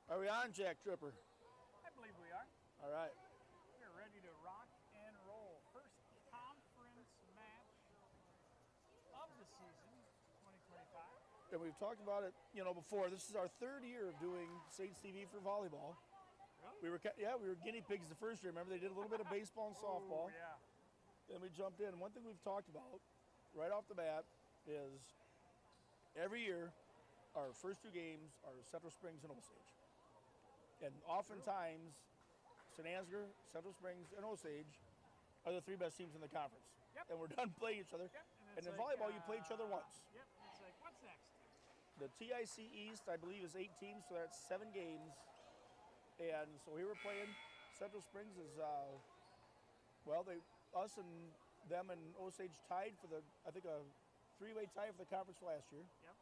Are we on, Jack Tripper? I believe we are. All right. We're ready to rock and roll. First conference match of the season, 2025. And we've talked about it, before. This is our third year of doing Saints TV for volleyball. Really? We were guinea pigs the first year. Remember, they did a little bit of baseball and softball. Oh, yeah. Then we jumped in. One thing we've talked about right off the bat is every year our first two games are Central Springs and Osage. And oftentimes, St. Ansgar, Central Springs, and Osage are the three best teams in the conference. Yep. And we're done playing each other. Yep. And in it's volleyball, you play each other once. Yep. It's like, what's next? The TIC East, I believe, is 8 teams, so that's 7 games. And so here we're playing. Central Springs is, us and them and Osage tied for I think a 3-way tie for the conference last year. Yep.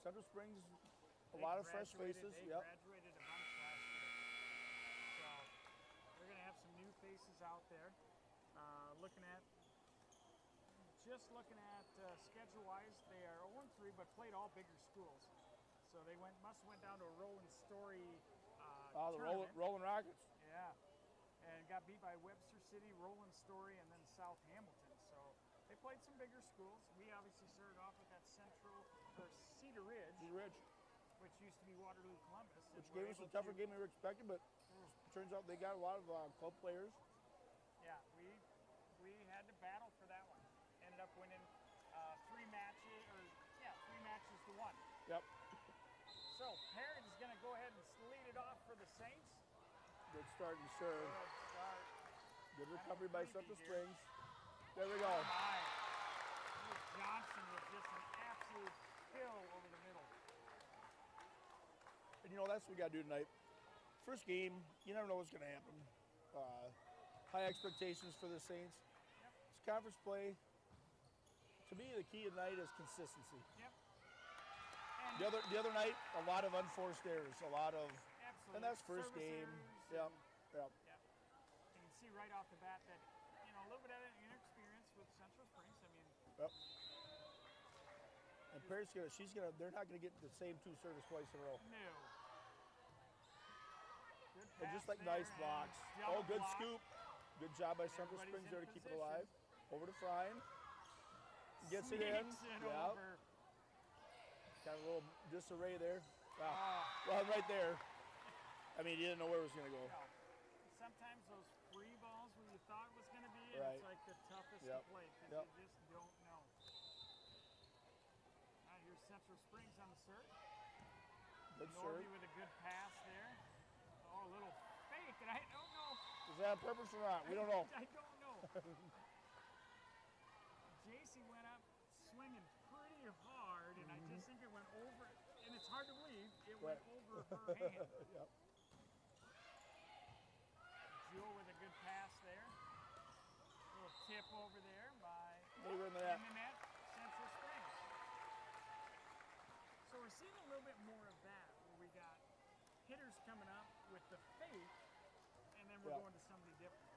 Central Springs, a lot of fresh faces. They Yep. graduated a bunch last year. So we're going to have some new faces out there. Looking at schedule-wise, they are 0-3, but played all bigger schools. So they must have went down to a Roland Story The tournament. Rolling Rockets. Yeah, and got beat by Webster City, Roland Story, and then South Hamilton. So they played some bigger schools. We obviously started off with that Cedar Ridge, which used to be Waterloo Columbus. Which gave us a tougher game than we were expecting, but it turns out they got a lot of club players. Yeah, we had to battle for that one. Ended up winning 3 matches to 1. Yep. So Parrott is going to go ahead and lead it off for the Saints. Good start and serve. Good start. Good recovery by Central Springs. There we Oh go. my. Johnson with just an absolute kill over the middle. And that's what we got to do tonight. First game, you never know what's going to happen. High expectations for the Saints. Yep. It's conference play. To me, the key tonight is consistency. Yep. The other night, a lot of unforced errors, Absolutely. And that's first Service game. errors Yep. Yep. You can see right off the bat that a little bit of inexperience with Central Springs. I mean. Yep. And Perry's they're not gonna get the same 2 service twice in a row. No. Good And just like pass nice there, blocks. and Oh, good block. scoop. Good job by Central Everybody's Springs there to in keep it position. alive. Over to Frine. Gets it in. Sneaks it Yep. over. Kind of a little disarray there. Wow. Well, right there. I mean, you didn't know where it was going to go. No. Sometimes those free balls where you thought it was going to be, and Right. it's like the toughest Yep. to play because Yep. you just don't know. Now here's Central Springs on the serve. Good Norby serve. with a good pass there. Oh, a little fake, and I don't know. Is that on purpose or not? We don't know. I don't know. JC went up swinging pretty hard, and I just think it went over, and it's hard to believe, it went over her hand. Yep. Jewel with a good pass there. Little tip over there by Over in the net. Central Springs. So we're seeing a little bit more of that, where we got hitters coming up with the fake, and then we're Yep. going to somebody different.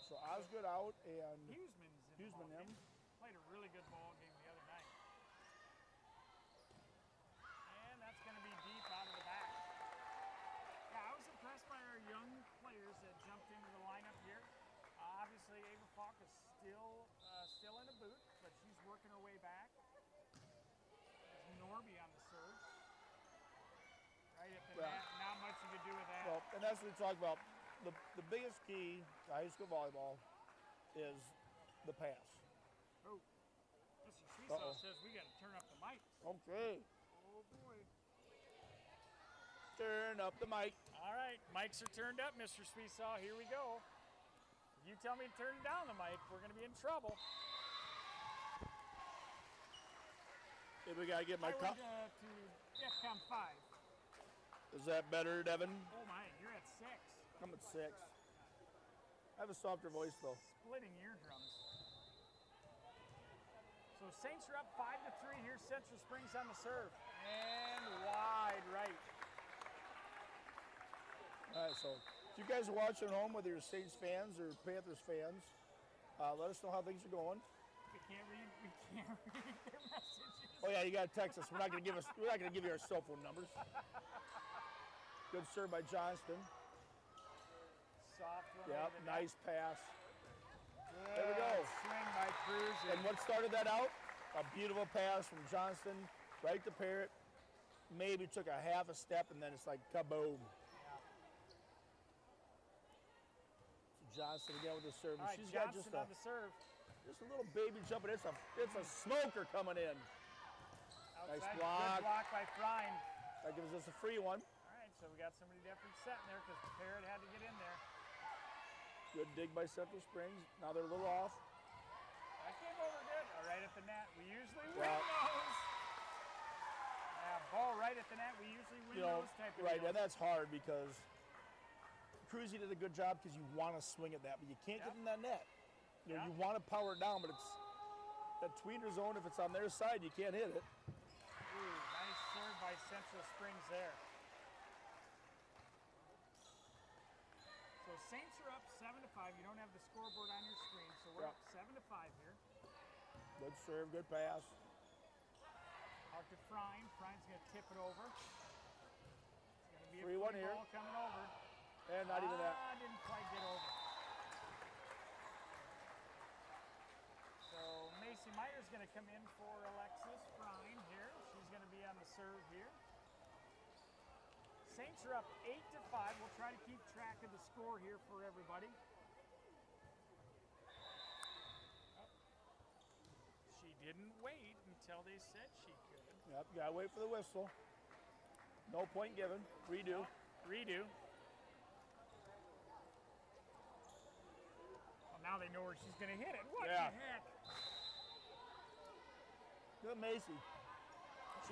So Osgood out and Huseman's in the Huseman ball in. game. Played a really good ball game the other night. And that's going to be deep out of the back. Yeah, I was impressed by our young players that jumped into the lineup here. Obviously, Ava Falk is still in a boot, but she's working her way back. There's Norby on the serve. Right at the net. Not much you can do with that. Well, and that's what we talk about. The biggest key to high school volleyball is the pass. Oh, Mr. Seesaw says we got to turn up the mic. Okay. Oh, boy. Turn up the mic. All right, mics are turned up, Mr. Seesaw. Here we go. You tell me to turn down the mic, we're going to be in trouble. Hey, we got to get my I cup. went to FCOM 5. Is that better, Devin? Oh, my, you're at 6. I'm at 6. I have a softer voice, though. Splitting eardrums. So Saints are up 5-3. Here's Central Springs on the serve. And wide right. All right, so if you guys are watching at home, whether you're Saints fans or Panthers fans, let us know how things are going. We can't read their messages. Oh yeah, you got to text us. We're not going to give you our cell phone numbers. Good serve by Johnston. Soft one. Yep, over the net. nice pass. Good There we go. swing by Cruzy. And what started that out? A beautiful pass from Johnston, right to Parrott. Maybe took a half a step, and then it's like kaboom. Yeah. So Johnston again with the serve. All right, She's Johnson got just on the serve. a little baby jump, and it's a smoker coming in. Outside. Nice block. Good block by Frine. That gives us a free one. All right, so we got somebody definitely setting there because Parrott had to get in there. Good dig by Central Springs. Now they're a little off. That came over good. All right at the net. We usually win Yeah. those. Yeah, ball right at the net. We usually win those type of right, deals. and that's hard because Cruzy did a good job because you want to swing at that, but you can't get in that net. You know, Yeah. you want to power it down, but it's that tweener zone. If it's on their side, you can't hit it. Ooh, nice serve by Central Springs there. So Saints are up 7-5. You don't have the scoreboard on your screen, so we're up 7-5 here. Good serve, good pass. Out to Frine. Frine's going to tip it over. It's going to be a 3-1 free here. ball coming over. And not even that. Didn't quite get over. So Macy Meyer's going to come in for Alexis Frine here. She's going to be on the serve here. Saints are up 8-5. We'll try to keep track of the score here for everybody. Oh. She didn't wait until they said she could. Yep, you gotta wait for the whistle. No point given. Redo. Redo. Well, now they know where she's going to hit it. What Yeah. the heck? Good Macy.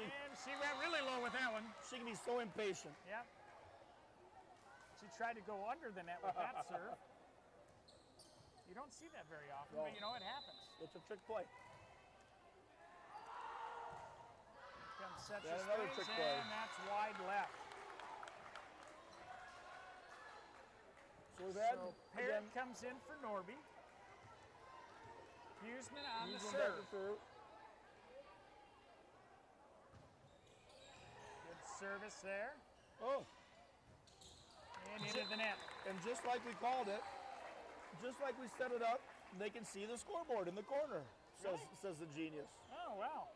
And she went really low with that one. She can be so impatient. Yep. She tried to go under the net with that serve. You don't see that very often, No. but you know it happens. It's a trick play. Here comes Central And another Springs, trick play. and that's wide left. So we've had, So Parrott comes in for Norby. Huseman on the Huseman back serve. to serve. Good service there. Oh, And into the net. and just like we called it, just like we set it up, they can see the scoreboard in the corner, says the genius. Oh, wow.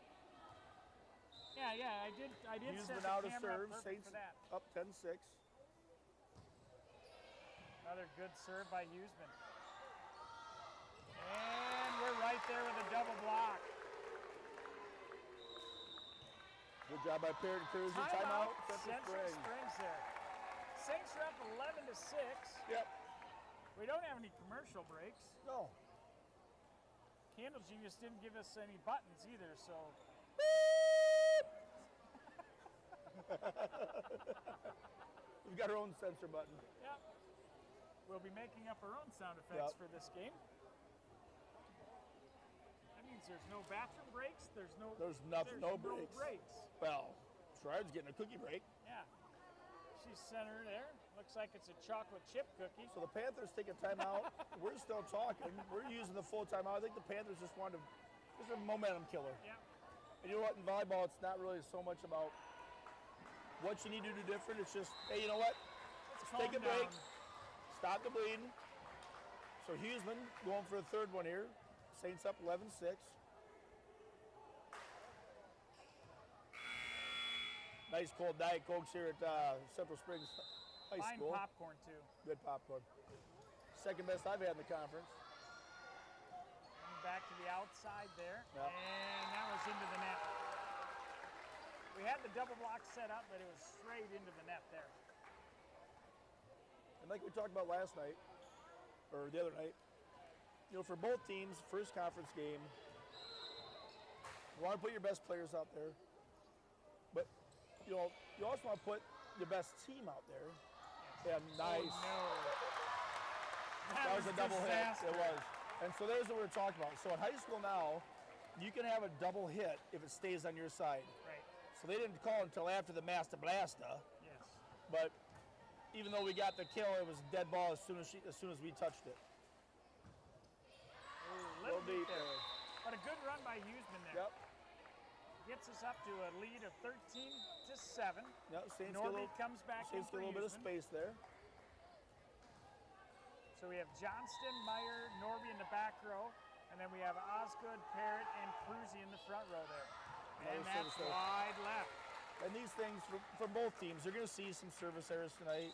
Yeah, I did set Huseman the out of camera serve, up perfect Saints for that. up 10-6. Another good serve by Huseman. And we're right there with a double block. Good job by Parrott and Cruzy. Timeout, Central Central Springs. Springs there. Saints are up 11-6. Yep. We don't have any commercial breaks. No. Candle Genius didn't give us any buttons either, so. We've got our own censor button. Yep. We'll be making up our own sound effects for this game. That means there's no bathroom breaks. There's nothing, no breaks. breaks. Well, Schreiber's getting a cookie break. Yeah. She's center there. Looks like it's a chocolate chip cookie. So the Panthers take a timeout. We're still talking. We're using the full timeout. I think the Panthers just wanted to, this is a momentum killer. Yeah. And you know what, in volleyball, it's not really so much about what you need to do different. It's just, hey, you know what? Let's Take a calm break. down. Stop the bleeding. So Huseman going for the third one here. Saints up 11-6. Nice cold Diet Cokes here at Central Springs High Fine School. popcorn, too. Good popcorn. Second best I've had in the conference. Coming back to the outside there. Yep. And that was into the net. We had the double block set up, but it was straight into the net there. And like we talked about last night, or the other night, you know, for both teams, first conference game, you want to put your best players out there, but you know, you also want to put your best team out there. And nice. Oh, no. That was a double disaster. hit. It was. And so there's what we're talking about. So in high school now, you can have a double hit if it stays on your side. Right. So they didn't call until after the Master Blasta, Yes. but even though we got the kill, it was dead ball as soon as we touched it. Ooh, Little little deep deep there. there. But a good run by Huseman there. Yep. gets us up to a lead of 13-7. No, Saints Norby comes back in Saints for get a little bit of Huseman. space there. So we have Johnston, Meyer, Norby in the back row, and then we have Osgood, Parrott, and Cruzy in the front row there. And Another that's service error. wide left. And these things, from both teams, you're going to see some service errors tonight.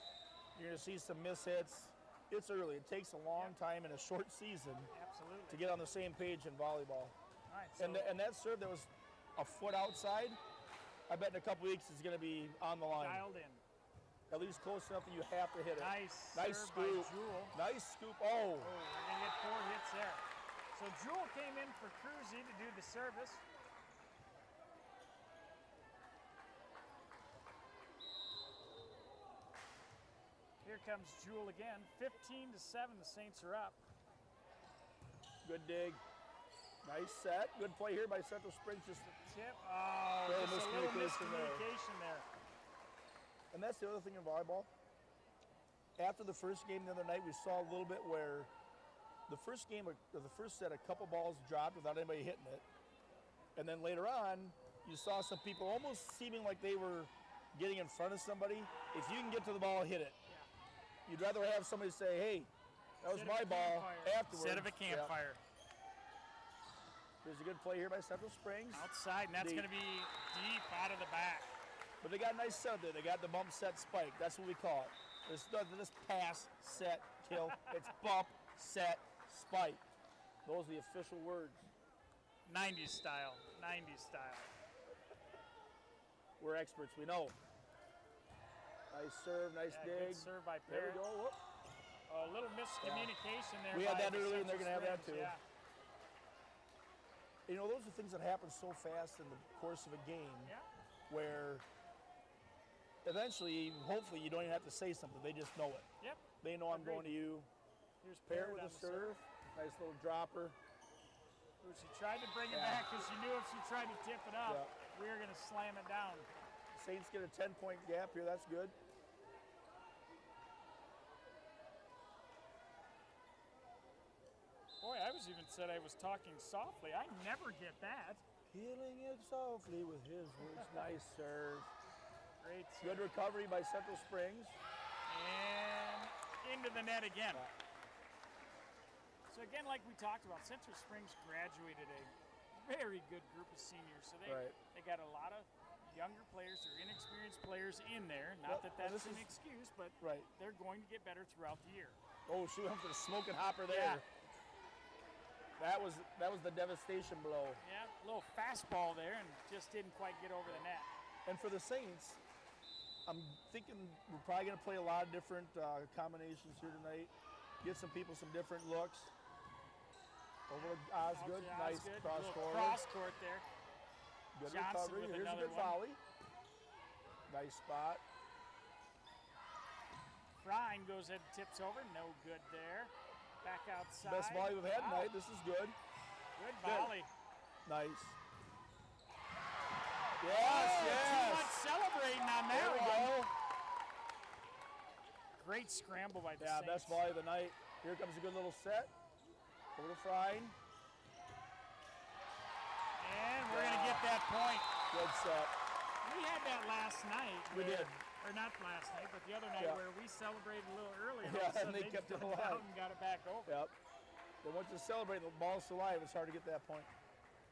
You're going to see some mishits. It's early. It takes a long time in a short season Absolutely. to get on the same page in volleyball. All right, so And that serve that was a foot outside, I bet in a couple weeks it's going to be on the line. dialed in. At least close enough that you have to hit it. Nice serve scoop. by Jewel. Nice scoop. Oh. Oh, we're going to get 4 hits there. So Jewel came in for Cruzy to do the service. Here comes Jewel again. 15-7, the Saints are up. Good dig. Nice set. Good play here by Central Springs. Just Tip. Oh, Little just a little miscommunication miscommunication there. And that's the other thing in volleyball. After the first game the other night, we saw a little bit where the first game, or the first set, a couple balls dropped without anybody hitting it. And then later on, you saw some people almost seeming like they were getting in front of somebody. If you can get to the ball, hit it. Yeah. You'd rather have somebody say, hey, that was Instead my of a ball campfire. afterwards. Instead of a Yeah. campfire. There's a good play here by Central Springs. Outside, and that's Deep. going to be deep out of the back. But they got a nice set there. They got the bump, set, spike. That's what we call it. It's not this pass, set, kill. It's bump, set, spike. Those are the official words. 90s style. 90s style. We're experts. We know. Nice serve, nice Yeah, dig. good serve by There Parrott. we go. Whoop. A little miscommunication there. We had by that the earlier, and they're Central gonna have that Springs, too. Yeah. You know, those are things that happen so fast in the course of a game Yeah. where eventually, hopefully, you don't even have to say something. They just know it. Yep. They know I'm Agreed. going to you. Here's Parrott Parrott with on a the serve. serve. Nice little dropper. Ooh, she tried to bring it Yeah. back because she knew if she tried to tip it up, we were going to slam it down. Saints get a 10-point gap here. That's good. Boy, I was even said I was talking softly. I never get that. Killing it softly with his words. Nice serve. Great serve. Good recovery by Central Springs. And into the net again. So again, like we talked about, Central Springs graduated a very good group of seniors. So they got a lot of younger players or inexperienced players in there. Not Well, that and that's this an is- excuse, but Right. they're going to get better throughout the year. Oh, she went for the smoking hopper there. Yeah. That was the devastation blow. Yeah, a little fastball there and just didn't quite get over the net. And for the Saints, I'm thinking we're probably going to play a lot of different combinations here tonight. Get some people some different looks. Over to Osgood. Out to Nice Osgood. cross Little court. cross court there. Good Johnson recovery. with Here's a another good one. volley. Nice spot. Ryan goes ahead and tips over. No good there. Back outside. Best volley we've had Wow. tonight. This is good. Good volley. Nice. Oh, Yes, too yes. much celebrating on There that we one. go. Great scramble by the Yeah, Saints. best volley of the night. Here comes a good little set. Over to Frying. And we're going to get that point. Good set. We had that last night. We where- did. Or not last night, but the other night Yeah. where we celebrated a little early. And Yeah, all of a and sudden they kept it just went alive. out and got it back over. Yep. But once you celebrate, the ball's still alive, it's hard to get that point.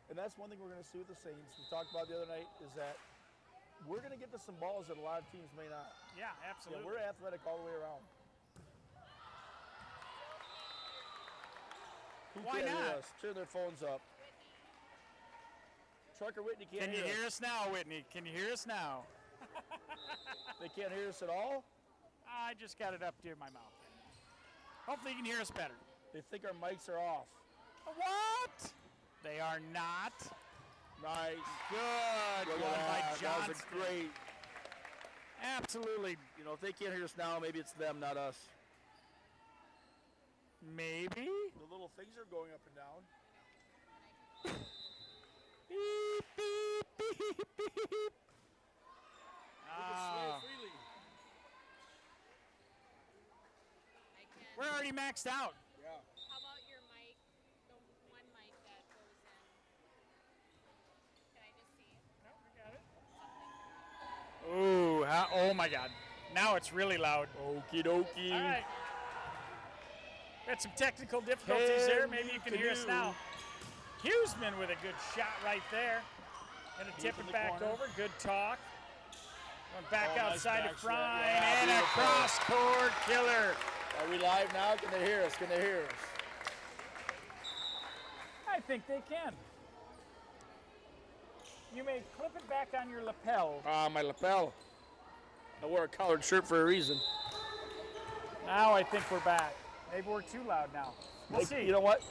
And that's one thing we're going to see with the Saints. We talked about the other night is that we're going to get to some balls that a lot of teams may not. Yeah, Yeah, absolutely. we're athletic all the way around. Who Why can't hear not? us? Turn their phones up. Trucker Whitney can't Can you hear hear us. us now, Whitney? Can you hear us now? They can't hear us at all? I just got it up to my mouth. Hopefully you can hear us better. They think our mics are off. What? They are not. Nice. Good Look one at by that. That Johnston. was a great. Absolutely. You know, if they can't hear us now, maybe it's them, not us. Maybe. The little things are going up and down. Beep, beep, beep, beep. We can sway Ah, freely. I can. we're already maxed out. Yeah. How about your mic, the one mic that goes in? Can I just see? Ooh, oh my God. Now it's really loud. Okie dokie. All right. We had some technical difficulties there. Maybe you can hear us now. Huseman with a good shot right there. Gonna tip it back over. Good talk. Went back outside to Frine and a cross-court killer. Are we live now? Can they hear us? Can they hear us? I think they can. You may clip it back on your lapel. My lapel. I wore a collared shirt for a reason. Now I think we're back. Maybe we're too loud now. We'll see. You know what?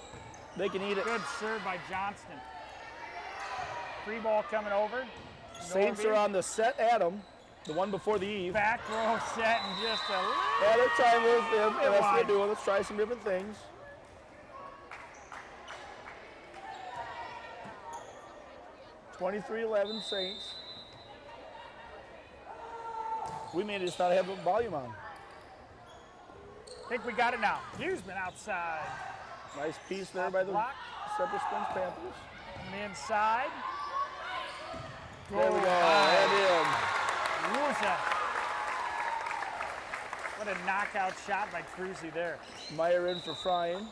They can eat it. Good serve by Johnston. Free ball coming over. Saints are on the set Adam, the one before the eve. Back row set and just a little. Yeah, they're trying with him. bit That's what wide. they're doing. Let's try some different things. (23-11) Saints. We may just not have the volume on. I think we got it now. Huseman outside. Nice piece there by the Block. Central Springs Panthers. Coming inside. There we go. And in. Ruza. What a knockout shot by Cruzy there. Meyer in for Frine.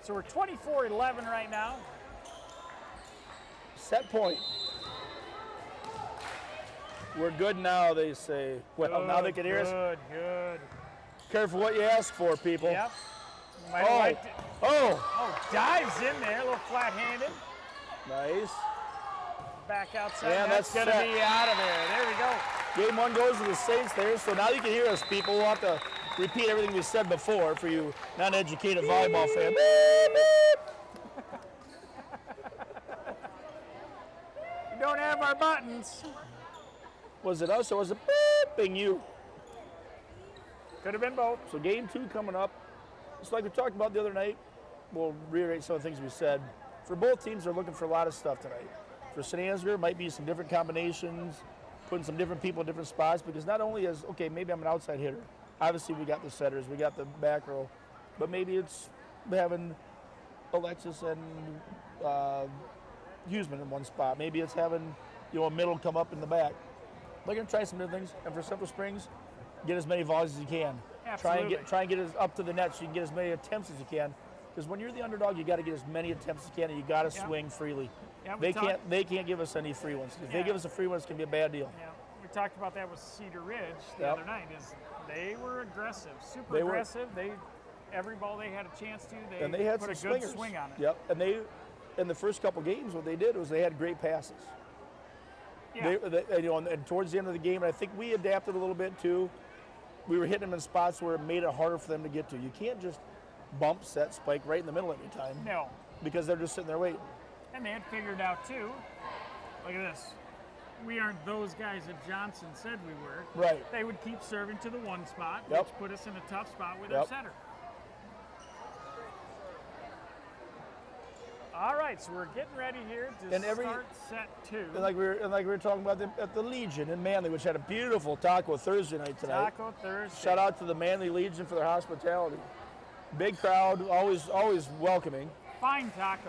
So we're 24-11 right now. Set point. We're good now, they say. Well, now they can hear us. Good. Careful what you ask for, people. Yep. Might Oh. have liked it. Oh, Oh, dives in there, a little flat-handed. nice. Back outside. Yeah, that's that's going to set. be out of there. There we go. Game one goes to the Saints there, so now you can hear us, people. We'll have to repeat everything we said before for you non-educated volleyball fan. Beep, beep. We don't have our buttons. Was it us or was it beeping you? Could have been both. So game two coming up. Just like we talked about the other night, we'll reiterate some of the things we said. For both teams, they're looking for a lot of stuff tonight. For St. Ansgar, might be some different combinations, putting some different people in different spots, because not only is, okay, maybe I'm an outside hitter. Obviously, we got the setters, we got the back row, but maybe it's having Alexis and Huseman in one spot. Maybe it's having, a middle come up in the back. They're going to try some different things, and for Central Springs, get as many volleys as you can. Absolutely. Try and get it up to the net so you can get as many attempts as you can. Because when you're the underdog, you got to get as many attempts as you can, and you got to swing freely. Yeah, They can't give us any free ones. If they give us a free one, it's going to be a bad deal. Yeah, we talked about that with Cedar Ridge the Yep. other night. Is they were aggressive, super They were. aggressive. Every ball they had a chance to, And they had put some a good swingers. swing on it. Yep. And they, in the first couple games, what they did was they had great passes. Yeah. And towards the end of the game, and I think we adapted a little bit too. We were hitting them in spots where it made it harder for them to get to. You can't just bump, set, spike right in the middle every time. No. Because they're just sitting there waiting. And they had figured out too. Look at this. We aren't those guys that Johnson said we were. Right. They would keep serving to the one spot, Yep. which put us in a tough spot with Yep. our setter. All right, so we're getting ready here to start set two. And like we were talking about at the Legion in Manly, which had a beautiful Taco Thursday night tonight. Taco Thursday. Shout out to the Manly Legion for their hospitality. Big crowd, always welcoming. Fine tacos.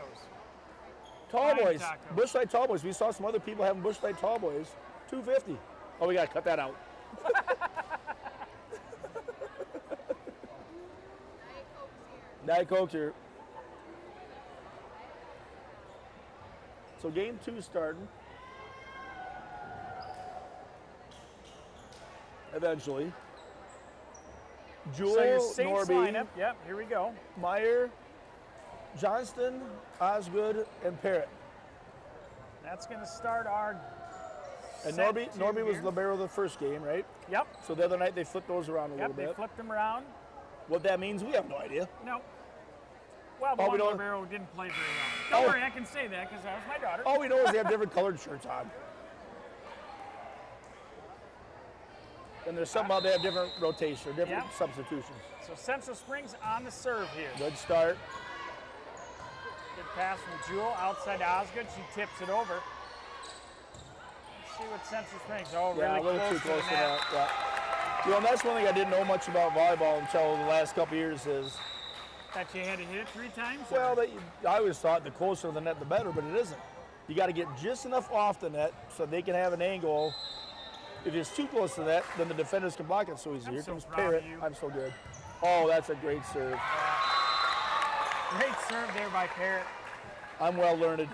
Tall Fine boys, tacos. Bushlight Tall Boys. We saw some other people having Bushlight Tall Boys. $2.50. Oh, we gotta cut that out. Diet Coke's here. So game two starting. Eventually. Jewel, So your Saints Norby, lineup. Yep, here we go. Meyer, Johnston, Osgood, and Parrott. That's going to start our And set Norby two was here. libero the first game, right? Yep. So the other night they flipped those around a Yep, little they bit. flipped them around. What that means, we have no idea. No. Well, the All we one know- libero didn't play very well. Don't Oh. worry, I can say that because that was my daughter. All we know is they have different colored shirts on. And there's something about they have different rotation, different Yep. substitutions. So Central Springs on the serve here. Good start. Good pass from Jewel outside to Osgood. She tips it over. Let's see what Central Springs. Oh, Yeah, really a little too close to to the net. that. Yeah. And that's one thing I didn't know much about volleyball until the last couple years is, That you had to hit it 3 times? well, I always thought the closer to the net, the better, but it isn't. You got to get just enough off the net so they can have an angle. If it's too close to that, then the defenders can block it so easy. Here comes Parrott. I'm so good. Oh, that's a great serve. Yeah. Great serve there by Parrott. I'm well learned.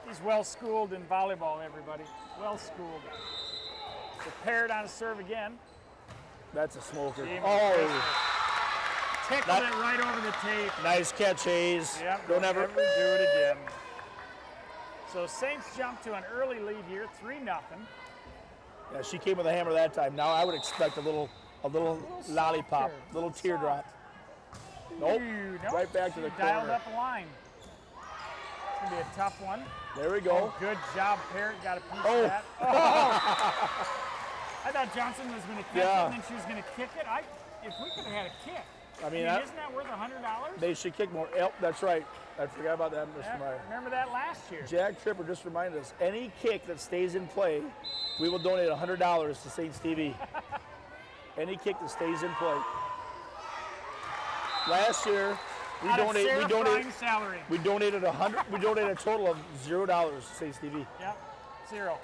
He's well schooled in volleyball, everybody. Well schooled. So Parrott on a serve again. That's a smoker. Oh. Tickled it right over the tape. Nice catch, Hayes. Yep, Don't ever do it again. So Saints jump to an early lead here, 3-0. Yeah, she came with a hammer that time. Now I would expect a little lollipop, soft little teardrop. Nope. Right back to the corner. Dialed up a line. It's gonna be a tough one. There we go. Oh, good job, Parrott. Got a piece of that. Oh. I thought Johnson was gonna catch it and then she was gonna kick it. If we could have had a kick. I mean, isn't that worth $100? They should kick more. Yep, that's right. I forgot about that, Mr. Meyer. Remember that last year. Jack Tripper just reminded us, any kick that stays in play, we will donate $100 to Saints TV. Any kick that stays in play. Last year, we donated a total of $0 to Saints TV. Yep, 0.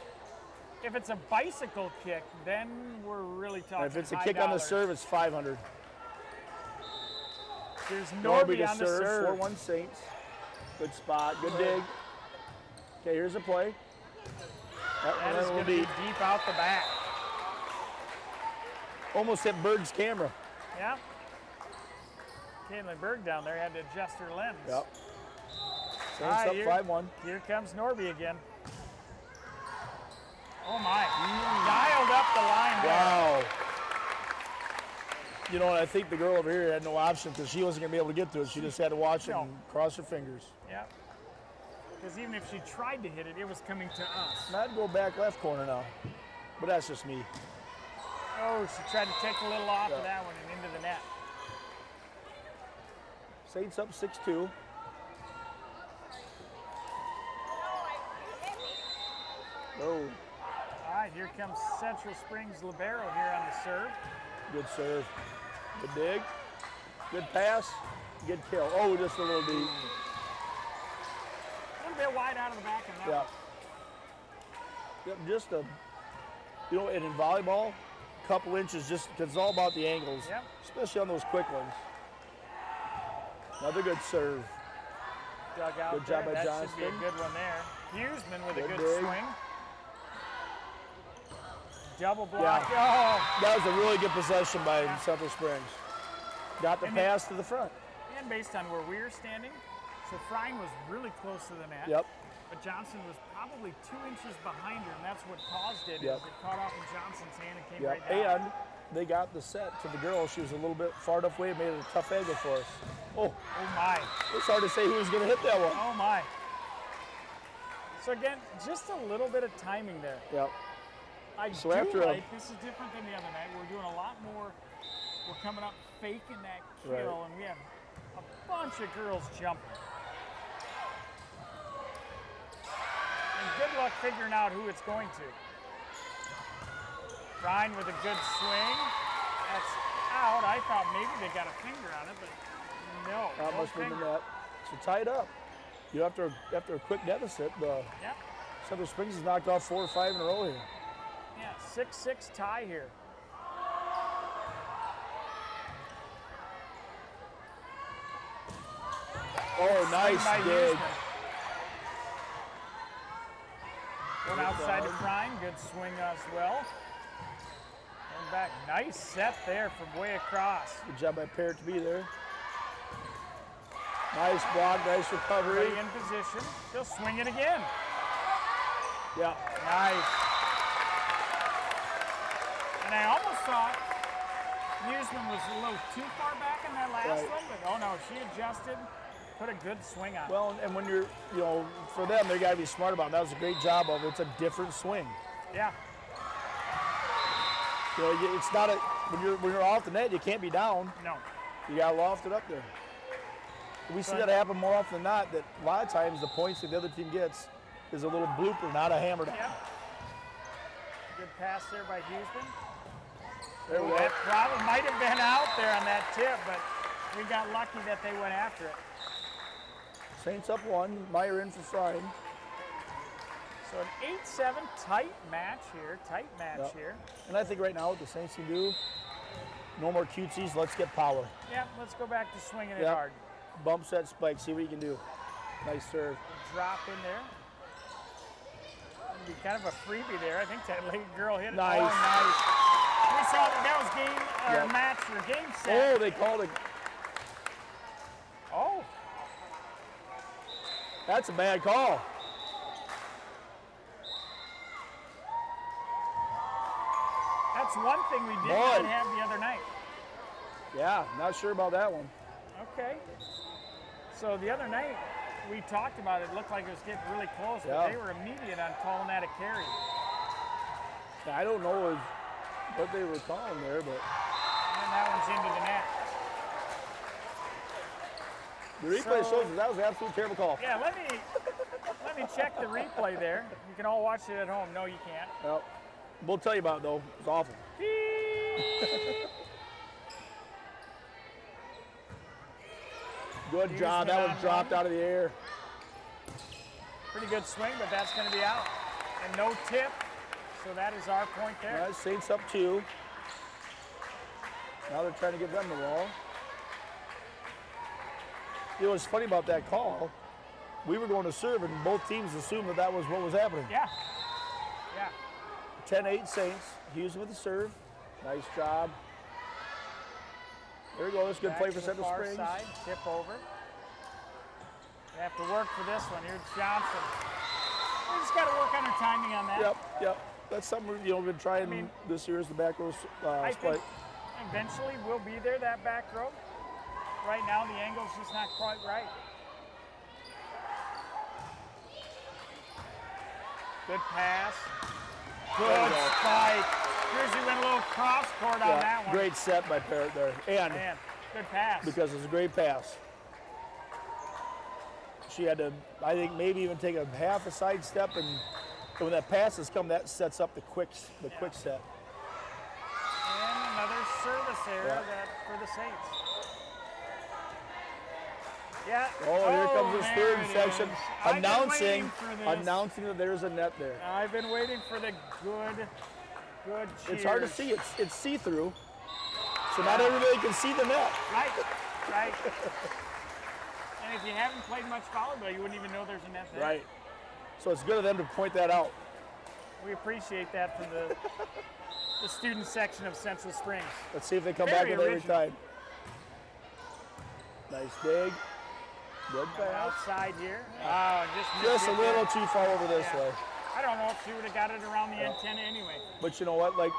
If it's a bicycle kick, then we're really talking. And if it's a kick on the serve, it's $500. There's Norby on the serve. 4-1 Saints. Good spot. Good dig. Okay, here's a play. That is going to be deep out the back. Almost hit Berg's camera. Yeah. Caitlin Berg down there had to adjust her lens. Yep. Saints up 5-1. Here comes Norby again. Oh my. Dialed up the line there. Wow. You know, I think the girl over here had no option because she wasn't going to be able to get to it. She just had to watch it and cross her fingers. Yeah. Because even if she tried to hit it, it was coming to us. I'd go back left corner now. But that's just me. Oh, she tried to take a little off of that one and into the net. Saints up 6-2. Oh. All right, here comes Central Springs Libero here on the serve. Good serve. Good dig. Good pass. Good kill. Oh, just a little deep. A little bit wide out of the back of that. Yeah. Just and in volleyball, a couple inches, just because it's all about the angles, especially on those quick ones. Another good serve. Dug out good job by that Johnston. Should be a good one there. Huseman with a good dig. swing. Double block. Yeah. Oh. That was a really good possession by Central Springs. Got the pass to the front. And based on where we were standing, so Frying was really close to the net. Yep. But Johnson was probably 2 inches behind her, and that's what caused it. Yep. Is it caught off in Johnson's hand and came right down. And they got the set to the girl. She was a little bit far enough away, made it a tough angle for us. Oh my. It's hard to say who was going to hit that one. Oh my. So again, just a little bit of timing there. Yep. This is different than the other night. We're doing a lot more. We're coming up faking that kill, and we have a bunch of girls jumping. And good luck figuring out who it's going to. Ryan with a good swing. That's out. I thought maybe they got a finger on it, but no. That must have been that. So tied up. You after a quick deficit, Central Springs has knocked off 4 or 5 in a row here. Yeah, 6-6 tie here. Oh, nice dig. One outside to Prime, good swing as well. And back, nice set there from way across. Good job by Parrott to be there. Nice block, nice recovery. In position, she'll swing it again. Yeah. Nice. And I almost thought Huseman was a little too far back in that last one, but oh no, she adjusted, put a good swing on it. Well, and when you're, for them, they got to be smart about it. That was a great job of it. It's a different swing. Yeah. It's not when you're off the net, you can't be down. No. You got to loft it up there. We see that happen more often than not, that a lot of times the points that the other team gets is a little blooper, not a hammer down. Yeah. Good pass there by Huseman. There we go. That probably might have been out there on that tip, but we got lucky that they went after it. Saints up 1. Meyer in for frying. So an 8-7 tight match here. Here. And I think right now what the Saints can do, no more cutesies. Let's get power. Yeah, let's go back to swinging it hard. Bumps that spike. See what you can do. Nice serve. Drop in there. Be kind of a freebie there. I think that lady girl hit it. Nice. Oh, nice. We saw that was game or match for game set. Oh, they called it. Oh. That's a bad call. That's one thing we did not have the other night. Yeah, not sure about that one. Okay. So the other night, we talked about it. It looked like it was getting really close, but they were immediate on calling that a carry. I don't know what they were calling there, but. And that one's into the net. The replay shows that was an absolute terrible call. Yeah, let me check the replay there. You can all watch it at home. No, you can't. Well, we'll tell you about it, though. It's awful. Good job. That one dropped out of the air. Pretty good swing, but that's going to be out. And no tip, so that is our point there. Yeah, Saints up 2. Now they're trying to give them the ball. You know what's funny about that call? We were going to serve, and both teams assumed that was what was happening. Yeah. Yeah. 10-8 Saints. Hughes with the serve. Nice job. There we go. That's good play for Central Springs. Side, tip over. We have to work for this one. Here's Johnson. We just got to work on our timing on that. Yep. That's something we've been trying this year is the back row I split. think eventually we'll be there, that back row. Right now the angle's just not quite right. Good pass. Good spike. Jersey went a little cross court on that one. Great set by Parrott there. And good pass. Because it's a great pass. She had to, I think, maybe even take a half a side step, and when that pass has come, that sets up the quick set. And another service error for the Saints. Yeah. Oh, here comes the student section announcing that there's a net there. I've been waiting for the good cheers. It's hard to see. It's see-through, so not everybody can see the net. Right. And if you haven't played much volleyball, you wouldn't even know there's a net there. Right. So it's good of them to point that out. We appreciate that from the student section of Central Springs. Let's see if they come back with it every time. Nice dig. Good pass. Outside here. Just a little too far over this way. I don't know if she would have got it around the antenna anyway. But you know what? Like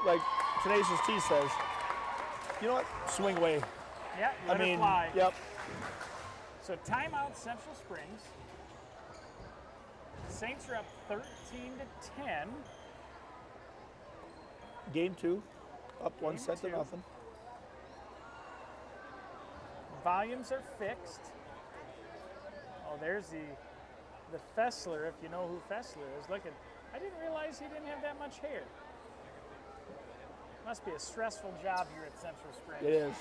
Tenacious T says, you know what? Swing away. Yeah, let it fly. Yep. So timeout Central Springs. Saints are up 13-10. Game 2, up 1-0. Volumes are fixed. Oh, there's the Fessler, if you know who Fessler is. Look at, I didn't realize he didn't have that much hair. Must be a stressful job here at Central Springs. It is.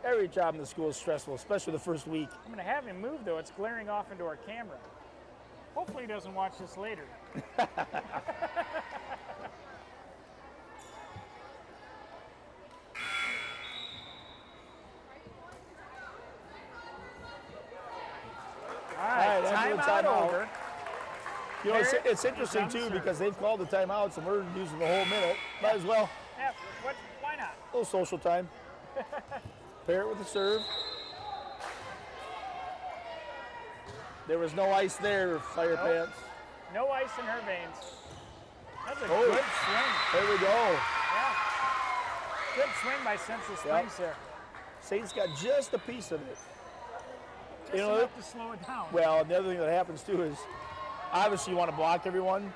Every job in the school is stressful, especially the first week. I'm going to have him move, though. It's glaring off into our camera. Hopefully he doesn't watch this later. All right, timeout over. You know, it's interesting, too, because they've called the timeouts, and we're using the whole minute. Might as well. Yeah, why not? A little social time. Parrott with the serve. There was no ice there, Fire Pants. No ice in her veins. That's a good swing. There we go. Yeah. Good swing by Central Springs there. Saints got just a piece of it. Just enough to slow it down. Well, the other thing that happens too is, obviously you want to block everyone.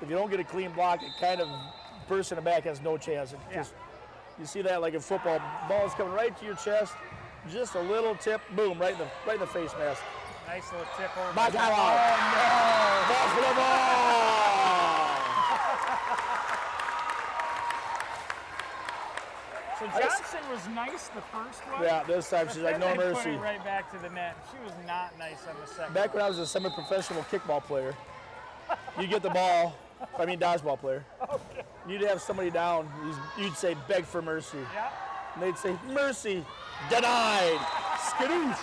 If you don't get a clean block, it kind of, person in the back has no chance. Just, you see that like in football, ball's coming right to your chest, just a little tip, boom, right in the face mask. Nice little tip over. Oh, no! Ball for the ball! So Johnson was nice the first one. Yeah, this time she's like, no Then they mercy. put it right back to the net. She was not nice on the second Back when one. I was a semi-professional kickball player, you get the ball, dodgeball player. Okay. You'd have somebody down, you'd say, beg for mercy. Yeah. And they'd say, mercy, denied, skadoosh.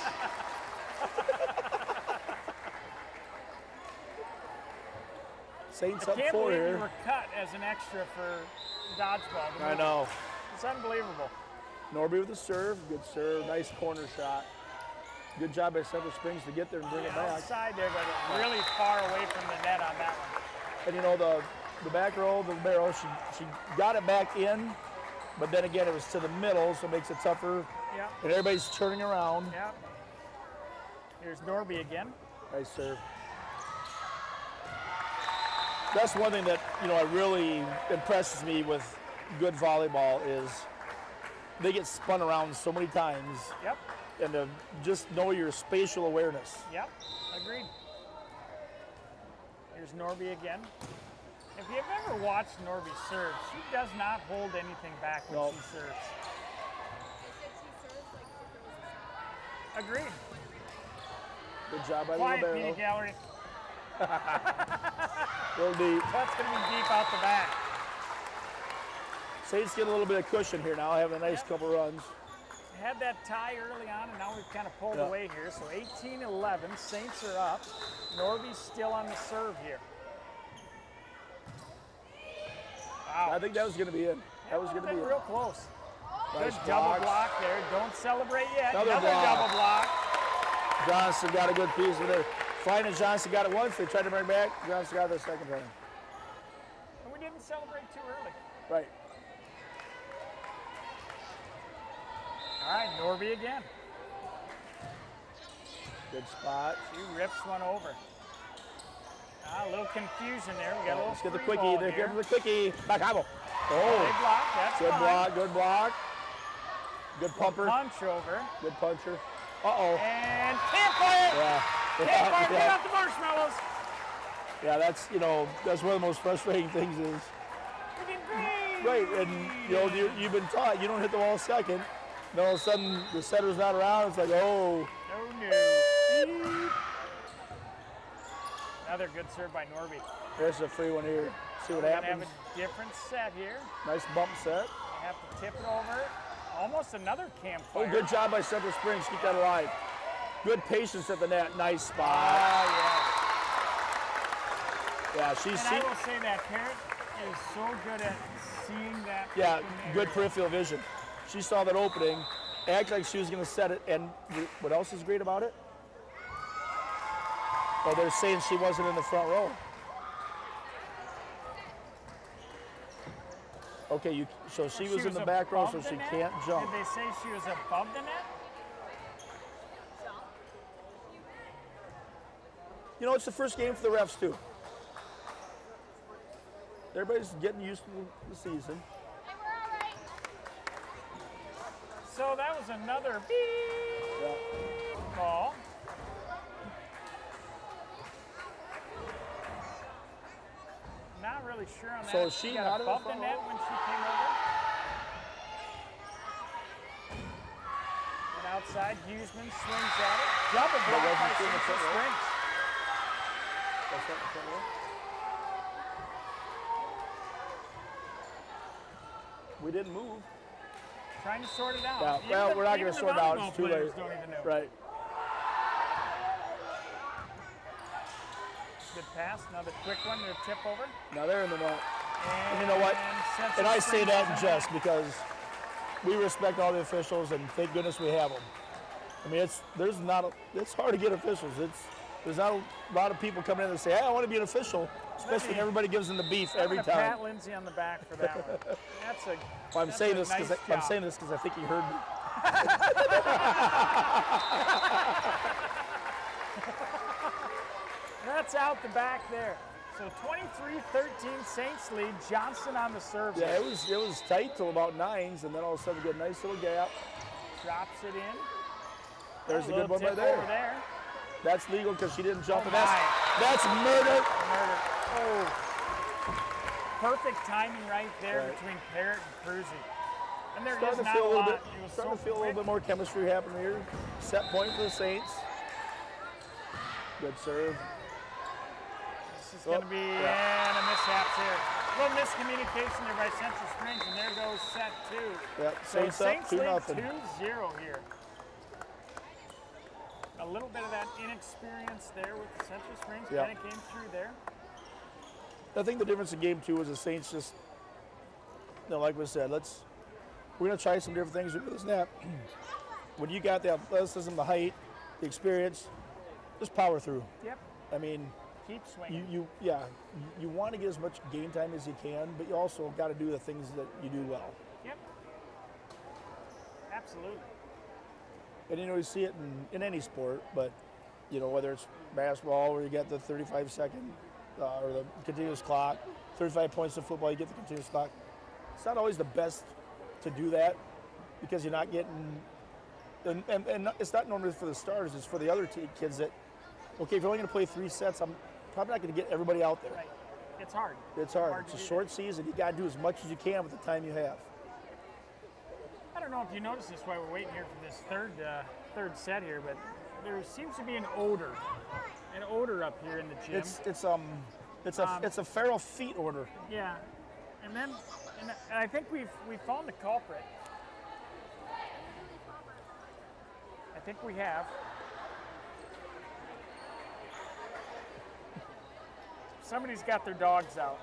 Saints I up can't 4 believe here. you were cut as an extra for dodgeball. I know. It's unbelievable. Norby with the serve, good serve, nice corner shot. Good job by Central Springs to get there and bring it back. Outside there, but really far away from the net on that one. And you know, the back row, the barrel, she got it back in, but then again, it was to the middle, so it makes it tougher. Yeah. And everybody's turning around. Yeah. Here's Norby again. Nice serve. That's one thing that, you know, really impresses me with good volleyball is they get spun around so many times. Yep. And to just know your spatial awareness. Yep. Agreed. Here's Norby again. If you've ever watched Norby serve, she does not hold anything back when Nope. she serves. I said she serves like if it was a song. Agreed. Good job by the Quiet, libero. Peter Gallery. Real deep. That's going to be deep out the back. Saints get a little bit of cushion here now, having a nice couple runs. Had that tie early on, and now we've kind of pulled Yeah. away here. So 18-11, Saints are up. Norby's still on the serve here. Wow. I think that was going to be in. That was going to be in. real close. Nice Good double blocks. block there. Don't celebrate yet. Another Another block. double block. Johnson got a good piece of it. Fine and Johnson got it once. They tried to bring it back. Johnson got it the second time. And we didn't celebrate too early. Right. All right, Norby again. Good spot. She rips one over. A little confusion there. We got a little Let's get the free quickie. ball There, here. give him the quickie. Back Big Oh, block. That's good fine. block. Good block. Good pumper. Punch over. Good puncher. Uh-oh. And can't fire. Yeah. Can't fire. Get Yeah. out the marshmallows. Yeah, that's, you know, that's one of the most frustrating things is, We did great. right, and, you know, you've been taught you don't hit the ball second. Then all of a sudden, the setter's not around. It's like, oh. Oh no. Another good serve by Norby. There's a free one here. See what We're gonna happens. have a different set here. Nice bump set. I have to tip it over. Almost another campfire. Oh, good job by Central Springs. Keep that alive. Good patience at the net. Nice spot. Ah, Yeah, yes. she's And I will say that Parrot is so good at seeing that. yeah, open good area. peripheral vision. She saw that opening, acted like she was going to set it, and what else is great about it? Oh, they're saying she wasn't in the front row. Okay, so she was in the back row, so above the she net? can't jump. Did they say she was above the net? You know, it's the first game for the refs, too. Everybody's getting used to the season. So that was another beep Yeah. call. Not really sure on that. So is she got not in the above the front net row? when she came over. And outside, Huseman swings at it. Double block wasn't by she in the Central front row? Springs. That's not in the front row. We didn't move. Trying to sort it out. Yeah, Even well, the- we're not even going to the sort it out. volleyball It's too players late. Don't even know. Right. Good pass. Another quick one to tip over. Now they're in the net. And you know what? Central And I say Springs that in is jest because we respect all the officials, and thank goodness we have them. I mean, it's hard to get officials. There's not a lot of people coming in and say, hey, I want to be an official, especially when everybody gives them the beef every I'm gonna time. pat Lindsay on the back for that one. That's a. Well, I'm that's saying a this because nice I'm job. saying this because I think he heard me. That's out the back there. So 23-13 Saints lead. Johnson on the serve. Yeah, here. it was tight till about nines, and then all of a sudden we get a nice little gap. Drops it in. There's a good little one right tip there. over there. That's legal because she didn't jump, Oh and that's murder. Murder. Oh. Perfect timing right there Right. between Parrott and Cruzy. And they're starting just to not feel a a little lot. bit, It was starting so to feel a little quick. bit more chemistry happening here. Set point for the Saints. Good serve. This is going to be and a mishaps here. A little miscommunication there by Central Springs, and there goes set 2. Yep, So Saints up lead 2-0. 2-0 here. A little bit of that inexperience there with the Central Springs Yep. kind of came through there. I think the difference in game 2 was the Saints just, like we said, we're going to try some different things with the snap. When you got the athleticism, the height, the experience, just power through. Yep. I mean, Keep swinging. you want to get as much game time as you can, but you also got to do the things that you do well. Yep. Absolutely. And you see it in any sport, but whether it's basketball where you get the 35-second or the continuous clock, 35 points in football, you get the continuous clock. It's not always the best to do that because you're not getting, and it's not normally for the starters, it's for the other kids that, okay, if you're only going to play 3 sets, I'm probably not going to get everybody out there. Right. It's hard. It's hard. It's a short season. You got to do as much as you can with the time you have. I don't know if you noticed this while we're waiting here for this third set here, but there seems to be an odor up here in the gym. It's a feral feet odor. Yeah, and I think we've found the culprit. I think we have. Somebody's got their dogs out,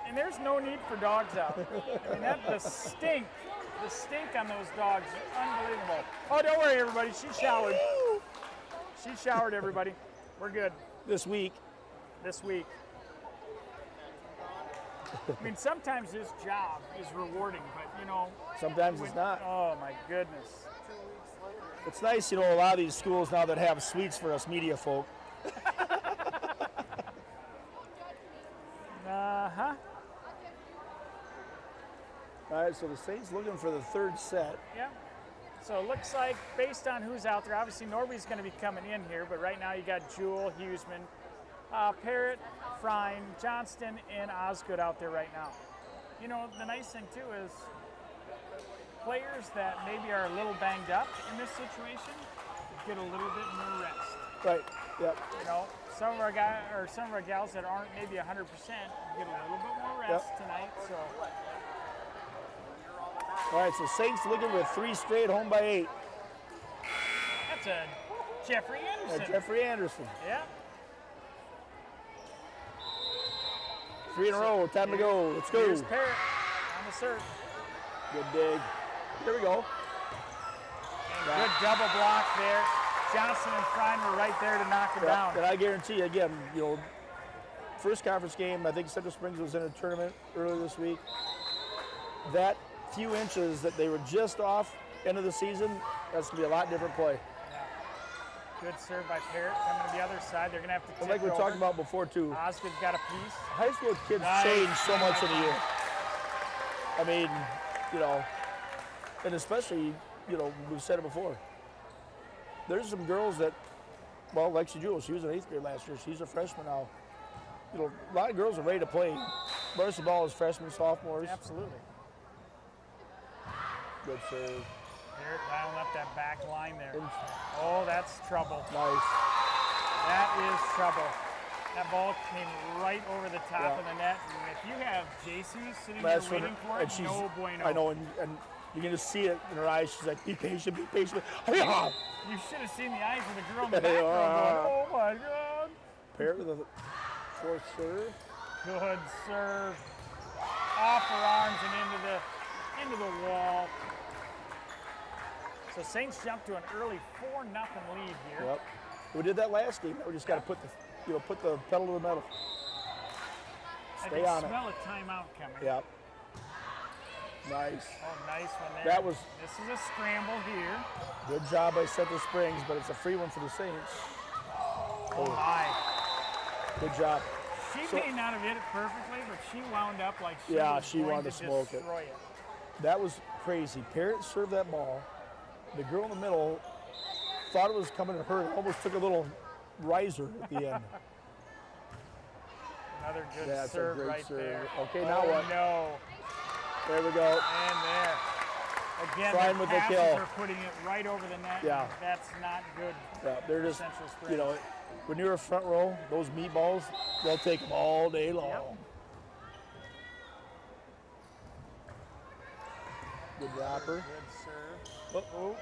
and there's no need for dogs out. I mean, the stink on those dogs is unbelievable. Oh, don't worry, everybody. She showered. She showered, everybody. We're good. This week. I mean, sometimes this job is rewarding, but Sometimes it's not. Oh my goodness. It's nice, a lot of these schools now that have suites for us media folk. Uh-huh. All right, so the Saints looking for the third set. Yeah. So it looks like, based on who's out there, obviously Norby's going to be coming in here, but right now you got Jewell, Huseman, Parrott, Frine, Johnston, and Osgood out there right now. The nice thing, too, is players that maybe are a little banged up in this situation get a little bit more rest. Right, yep. Some of our guys or some of our gals that aren't maybe 100% get a little bit more rest tonight. So, all right, so Saints looking for 3 straight, home by 8. that's a Jeffrey Anderson. Jeffrey Anderson. Yeah. 3 in a row. Time to go. Let's go. Here's Parrott on the serve. Good dig. Here we go. And good double block there. Johnson and Frine were right there to knock him down. And I guarantee you, again, first conference game, I think Central Springs was in a tournament earlier this week. That few inches that they were just off end of the season, that's going to be a lot different play. Good serve by Parrott. Coming to the other side, they're going to have to tip And like we over. talked about before, too, Osgood's got a piece. high school kids Nice. change so much in a year. I mean, and especially, we've said it before. There's some girls that, Lexi Jewell, she was in 8th grade last year. She's a freshman now. A lot of girls are ready to play varsity ball as freshmen, sophomores. Absolutely. Good serve. Parrott dialing up that back line there. Oh, that's trouble. Nice. That is trouble. That ball came right over the top of the net. And if you have JC sitting there waiting for it, no bueno. I know, and you can just see it in her eyes. She's like, be patient, be patient. You should have seen the eyes of the girl in the back row going, oh my God. Parrott with a 4th serve. Good serve. Off her arms and into the wall. So Saints jumped to an early 4-0 lead here. Yep. We did that last game. We just got to put the pedal to the metal. Stay on it. I can smell a timeout coming. Yep. Nice. Oh, nice one there. This is a scramble here. Good job by Central Springs, but it's a free one for the Saints. Oh my. Good job. She may not have hit it perfectly, but she wound up like she was wanted to smoke it. destroy it. That was crazy. Parrott served that ball. The girl in the middle thought it was coming to her. Almost took a little riser at the end. Another good That's serve a great right serve. there. Okay, now what? No. There we go. And there. Again, flying the with the passes kill. are putting it right over the net. Yeah. That's not good. Yeah, they're for just, Central Springs. you know, when you're a front row, those meatballs, they'll take them all day long. Yep. Good dropper. Good serve. Oh,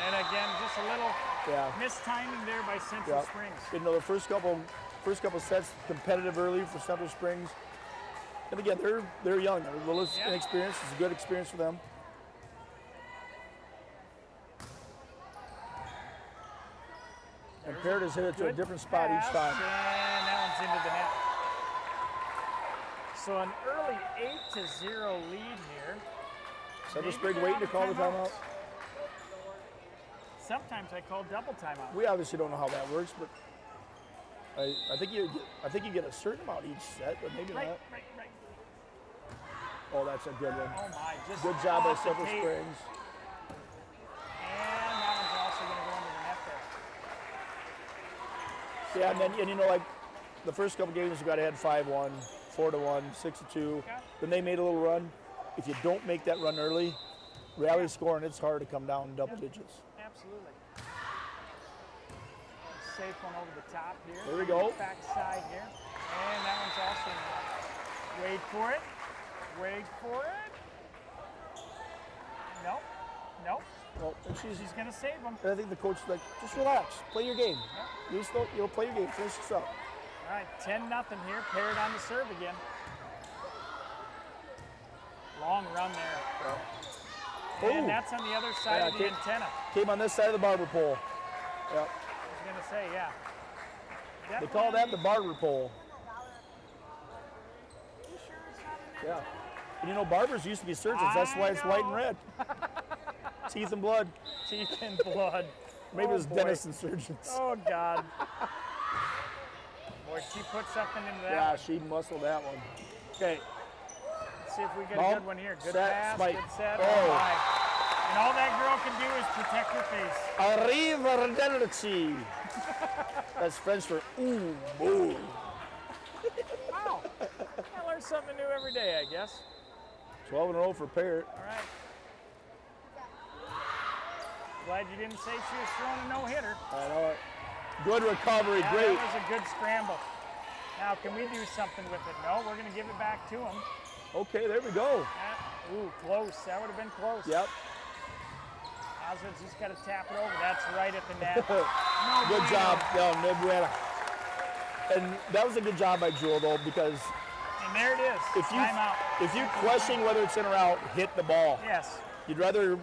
And again, just a little yeah. mistiming there by Central Yeah. Springs. You know, the first couple sets competitive early for Central Springs. And again, they're young. They're a little Yeah. inexperienced. It's a good experience for them. And Parrott has hit it to a Good different spot each pass, time. And that one's into the net. So an early 8-0 lead here. Central Maybe Springs they're waiting out to of call the timeout. timeout. Sometimes I call double timeout. We obviously don't know how that works, but I think you get a certain amount each set, but maybe Right. not. Oh, that's a good one. Oh my, just Good job by off the Central tape. Springs. And that one's also going to go into the net there. Yeah, and then you know, like the first couple games we got ahead 5-1, 4-1, 6-2. Yeah. Then they made a little run. If you don't make that run early, rally scoring, it's hard to come down in double digits. Absolutely. Safe one over the top here. There we go. Back side here. And that one's also in the net. Wait for it. Wait for it. Nope. Nope. Well, and she's She's going to save them. and I think the coach is like, just relax, play your game. You'll play your game, finish this up. All right, 10-0 here. Parrott on the serve again. Long run there. And Ooh. that's on the other side Yeah, of the came- antenna. Came on this side of the barber pole. Yep. I was going to say, yeah. They call that the barber pole. You sure it's not in there? Yeah. And you know, barbers used to be surgeons. That's why it's white and know. red. Teeth and blood. Teeth and blood. Maybe Oh, it was boy. dentists and surgeons. Oh, God. Boy, she put something into that Yeah, one. she muscled that one. Okay. Let's see if we get Ball, a good one here. Good set, pass, spike. good set. Oh. Oh, my. And all that girl can do is protect her face. Arrivederci. That's French for ooh, boo. Wow. I learn something new every day, I guess. 12 in a row for Parrott. All right. Glad you didn't say she was throwing a no-hitter. I know it. Good recovery, Yeah, great. that was a good scramble. Now, can we do something with it? No, we're going to give it back to him. Okay, there we go. Ooh, close. That would have been close. Yep. Oswald's just got to tap it over. That's right at the net. Good job. No bueno. And that was a good job by Jewel, though, because And there it is. Timeout. if you question whether it's in or out, hit the ball. Yes. You'd rather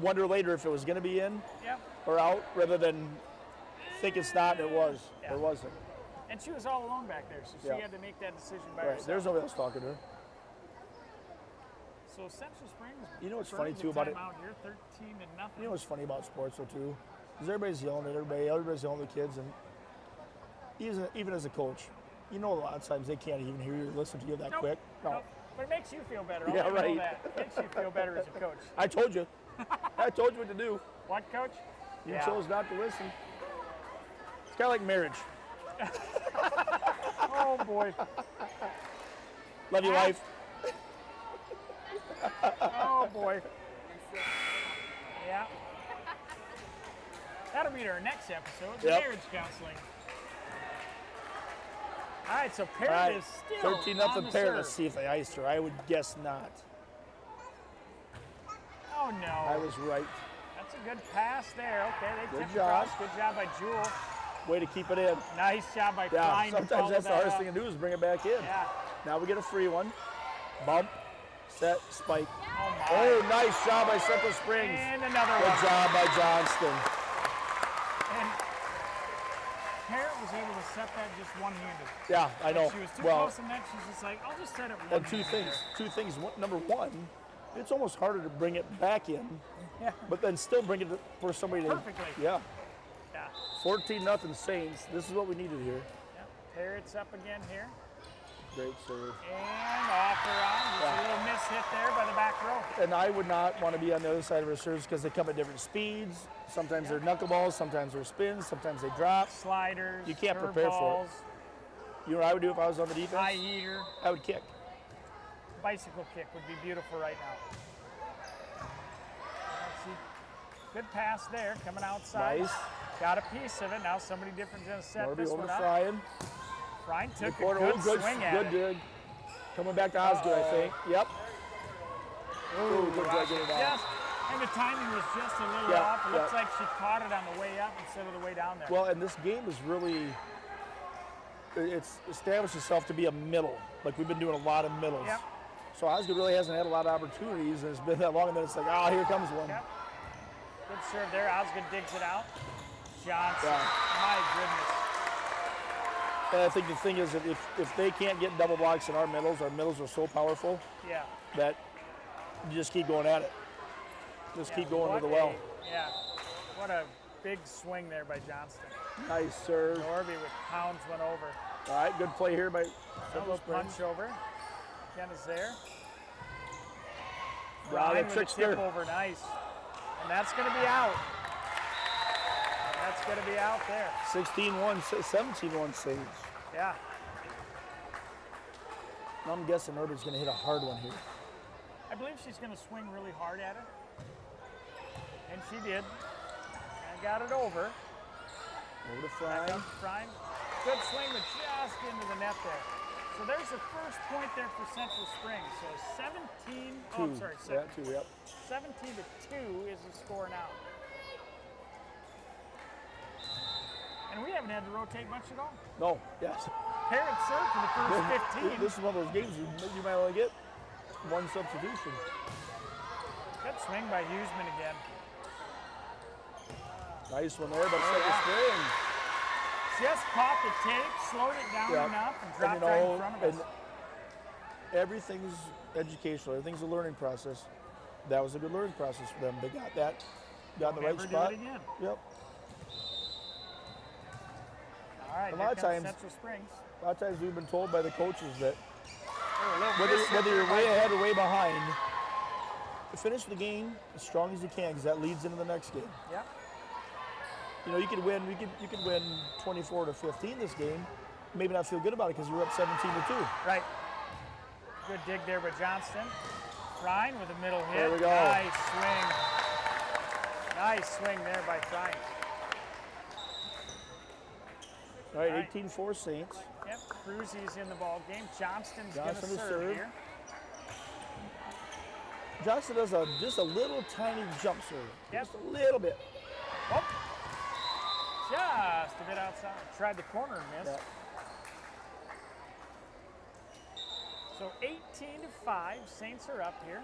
wonder later if it was going to be in Yep. or out rather than think it's not and it was Yeah. or wasn't. And she was all alone back there, so she Yeah. had to make that decision by Right. herself. There's nobody else talking to her. So Central Springs. You know what's burning funny, the too, about it? timeout here, 13-0. You know what's funny about sports, though, too? Is everybody's yelling at everybody. Everybody's yelling at the kids. And even as a coach, you know a lot of times they can't even hear you or listen to you that Nope. quick. No. Nope. But it makes you feel better. I'll Yeah, let you know right. that. It makes you feel better as a coach. I told you. I told you what to do. What, coach? You chose not to listen. It's kind of like marriage. Oh, boy. Love you, wife. Oh, boy. Yeah. That'll be our next episode, Yep. marriage counseling. All right, so All Parrott right. is still 13 on nothing the Parrott. serve. Let's see if they iced her. I would guess not. Oh, no. I was right. That's a good pass there. Okay, they Good tipped job. across. Good job by Jewel. Way to keep it in. Nice job by Yeah, Klein to sometimes follow that's the that hardest up. thing to do is bring it back in. Yeah. Now we get a free one. Bump, set, spike. Oh, my. Oh, nice job by Central Springs. And another Good one. job by Johnston. And Parrott was able to set that just one-handed. Yeah, I know. She was too Well, close, and then she's just like, I'll just set it one-handed. and two things. Number one, it's almost harder to bring it back in, Yeah. but then still bring it for somebody to. Perfectly. Yeah. Yeah. 14-0 Saints. This is what we needed here. Yep. Parrott's up again here. Great serve. And off her on. Just a little miss hit there by the back row. And I would not want to be on the other side of her serves because they come at different speeds. Sometimes they're knuckleballs, sometimes they're spins, sometimes they drop. Sliders. You can't prepare for it. You know what I would do if I was on the defense? High heater. I would kick. Bicycle kick would be beautiful right now. Good pass there, coming outside. Nice. Got a piece of it. Now somebody different's going to set Norby this over one to up. Fryan. Fryan took a Corner. good Oh, swing at good it. dig. Coming back to Ansgar, I think. Yep. Ooh, good dig in it out. just, and the timing was just a little Yeah, off. It looks yeah. like she caught it on the way up instead of the way down there. Well, and this game is really, it's established itself to be a middle. Like we've been doing a lot of middles. Yep. So Ansgar really hasn't had a lot of opportunities, and it's been that long, and then it's like, oh, here comes one. Yep. Good serve there. Osgood digs it out. Johnson. Yeah. My goodness. And I think the thing is that if they can't get double blocks in our middles are so powerful Yeah. that you just keep going at it. Just Yeah, keep going what to the well. Yeah. What a big swing there by Johnston. Nice serve. Norby with pounds went over. All right, good play here by A Central little Springs. punch over. Ken is there. Wow, Bryan that with a trickster. tip over, nice. And that's going to be out. That's going to be out there. 16-1, 17-1 saves. Yeah. Now I'm guessing Norby's going to hit a hard one here. I believe she's going to swing really hard at it. And she did. And got it over. Over to Back Fryan. up to Fryan. Good swing, but just into the net there. So there's the first point there for Central Springs. So 17, oh, I'm sorry, Yeah, 2, yep. 17-2 is the score now. And we haven't had to rotate much at all. No, yes. Parents served for the first 15. This is one of those games you might only get one substitution. Good swing by Huseman again. Nice one there, but Central Springs. Just caught the tape, slowed it down Yeah. enough, and And, dropped you right know, in front of and us. everything's educational. Everything's a learning process. That was a good learning process for them. They got that, got in the right Never spot. do it again. Yep. All right, A here lot of comes times- Central Springs. A lot of times we've been told by the coaches that Oh, a little miss whether there you're by- way ahead or way behind, finish the game as strong as you can because that leads into the next game. Yep. You know, you could win. You could win 24-15 this game. Maybe not feel good about it because you're up 17-2. Right. Good dig there by Johnston. Fryan with a middle hit. There we go. Nice swing. Nice swing there by Fryan. All right, All right. 18-4 Saints. Yep, Cruzy's in the ball game. Johnston's going to Johnston to serve serve. here. Johnson does just a little tiny jump serve. Yep. Just a little bit. Oh, just a bit outside. Tried the corner and missed. Yeah. So 18-5, Saints are up here.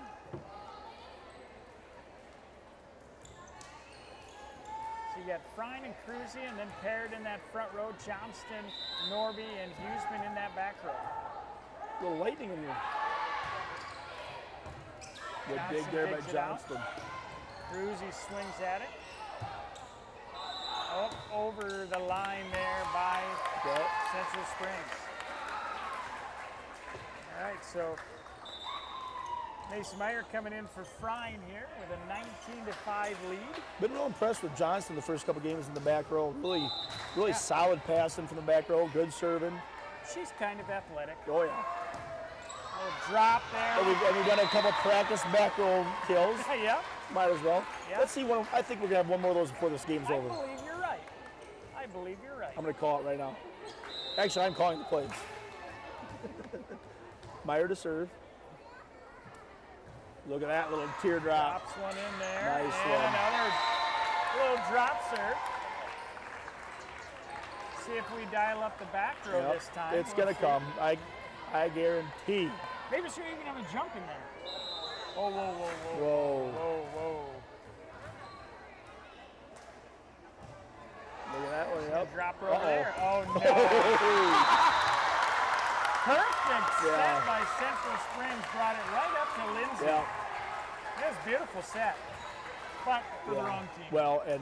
So you got Fryan and Cruzy, and then paired in that front row, Johnston, Norby, and Huseman in that back row. A little lightning in here. Good dig Johnson there by digs it out. Johnston. Cruzy swings at it. Up over the line there by Okay. Central Springs. All right, so Mason Meyer coming in for Fryan here with a 19-5 lead. Been real impressed with Johnston the first couple games in the back row. Really Yeah. solid passing from the back row. Good serving. She's kind of athletic. Oh yeah. Little drop there. And we've done a couple practice back row kills. Yep. Might as well. Yeah. Let's see one. I think we're gonna have one more of those before this game's I over. believe you're right. I believe you're right. I'm gonna call it right now. Actually, I'm calling the plays. Meyer to serve. Look at that little teardrop. Drops one in there. Nice and one. another little drop serve. See if we dial up the back row Yep, this time. it's We'll gonna see. come. I guarantee. Maybe she'll even have a jump in there. Whoa, whoa, whoa, whoa. Whoa. Whoa, whoa. Look at that one. Yep. Drop row Uh-oh. there. Oh, no. Perfect set Yeah. by Central Springs. Brought it right up to Lindsay. Yeah. That was a beautiful set. But for the wrong team. Well, and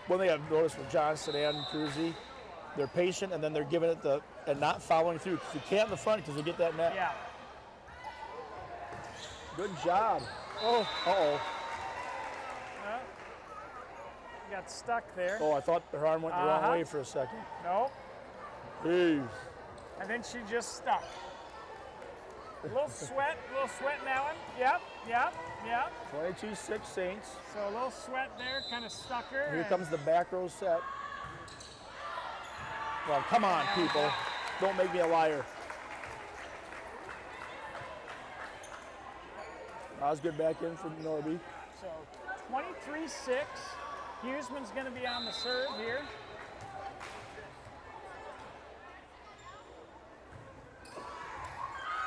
one thing I've noticed with Johnson and Cruzy, they're patient and then they're giving it and not following through. Because you can't in the front because you get that net. Yeah. Good job. Oh, uh-oh. Well, got stuck there. Oh, I thought her arm went the wrong Uh-huh. way for a second. Nope. Jeez. And then she just stuck. A little sweat in that one. Yep. Yep, yep. 22-6 Saints. So a little sweat there, kind of stuck her. Here and- comes the back row set. Well, come on, people. Don't make me a liar. Osgood back in for Norby. So 23-6. Huseman's going to be on the serve here.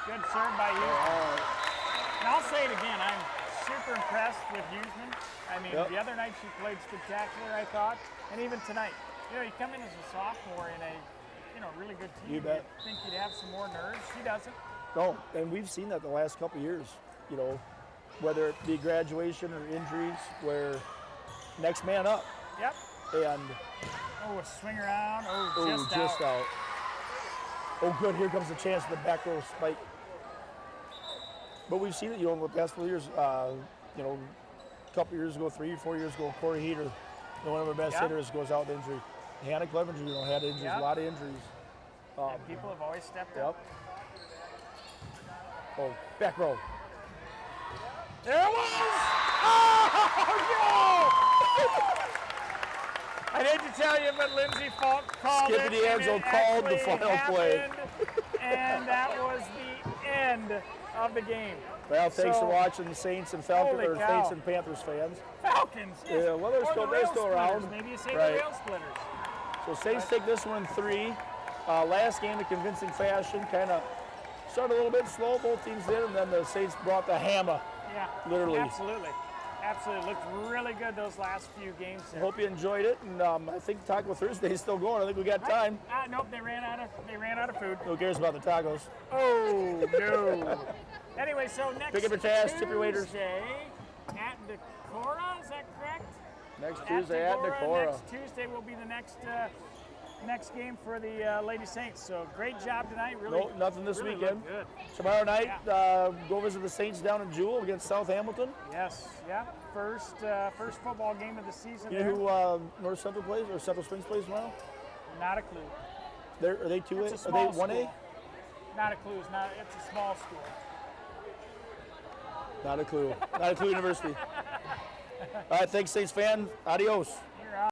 Good serve by Huseman. And I'll say it again, I'm super impressed with Huseman. I mean, Yep. the other night she played spectacular, I thought, and even tonight. You know, you come in as a sophomore in a, really good team. You bet. You'd think you'd have some more nerves. She doesn't. No, and we've seen that the last couple of years, whether it be graduation or injuries, where next man up. Yep. And Oh, a swing around. Oh, just out. Oh, good. Here comes the chance of the back row spike. But we've seen it, in the past couple of years. A couple years ago, 3 or 4 years ago, Corey Heater, one of our best hitters, goes out with injury. Hannah Clevenger, had injuries, a lot of injuries. And people have always stepped up. Oh, back row. There it was! Oh, no! I hate to tell you, but Lindsay Falk called it. Skippy D'Angelo called the final play. And that was the end of the game. Well, thanks for watching the Saints and Saints and Panthers fans. Falcons. Yes. Yeah, well, they're still around. Maybe you say Right. the rail splitters. So Saints take this one in 3. Last game in convincing fashion, kind of started a little bit slow, both teams did, and then the Saints brought the hammer. Yeah, literally. Absolutely. Looked really good those last few games there. Hope you enjoyed it, and I think Taco Thursday is still going. I think we got time. Nope, they ran out of food. Who cares about the tacos? Oh no. Anyway, so next Pick up your trash, tip your waiters. Tuesday at Decorah, is that correct? Next Tuesday at Decorah. Next Tuesday will be the next game for the Lady Saints. So great job tonight. Really, Nope, nothing this really weekend. Good. Tomorrow night, go visit the Saints down in Jewel against South Hamilton. Yes, yeah. First football game of the season. You know who North Central plays or Central Springs plays tomorrow? Not a clue. Are they 2A? It's a Are they small 1A? school. Not a clue. It's a small school. Not a clue. Not a clue University. All right, thanks, Saints fan. Adios.